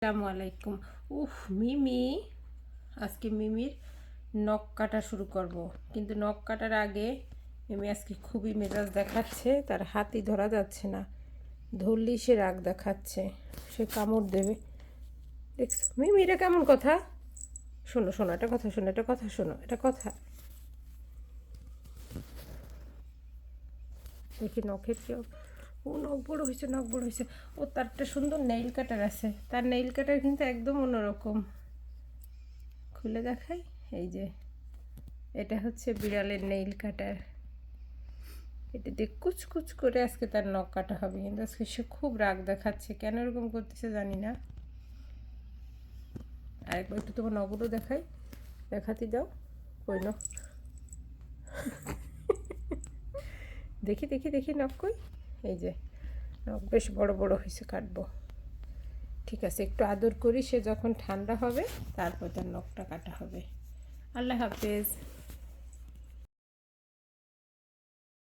আসসালামু আলাইকুম। মিমি, আজকে মিমির নখ কাটা শুরু করব, কিন্তু নখ কাটার আগে মিমি আজকে খুবই মেজাজ দেখাচ্ছে, তার হাতই ধরা যাচ্ছে না, ধরলেই সে রাগ দেখাচ্ছে, সে কামড় দেবে। দেখছো মিমি, এটা কেমন কথা? শোনো শোনো, এটা কথা শোনো, এটা কথা শোনো, এটা কথা। দেখি নখের কেউ, ও নখ বড় হয়েছে, নখ বড় হয়েছে। ও তার একটা সুন্দর নেইল কাটার আছে, তার নেইল কাটার কিন্তু একদম অন্যরকম। খুলে দেখাই, এই যে এটা হচ্ছে বিড়ালের নেইল কাটার। এটা দিয়ে কুচকুচ করে আজকে তার নখ কাটা হবে, কিন্তু আজকে সে খুব রাগ দেখাচ্ছে, কেন এরকম করতেছে জানি না। আরেকবার একটু তোমার নখগুলো দেখাই, দেখাতে দাও। কই নখ? দেখি দেখি দেখি নখ কই? এই যে নখ বেশ বড় বড় হয়েছে, কাটবো। ঠিক আছে, একটু আদর করি, সে যখন ঠান্ডা হবে তারপর তার নখটা কাটা হবে। আল্লাহ হাফেজ।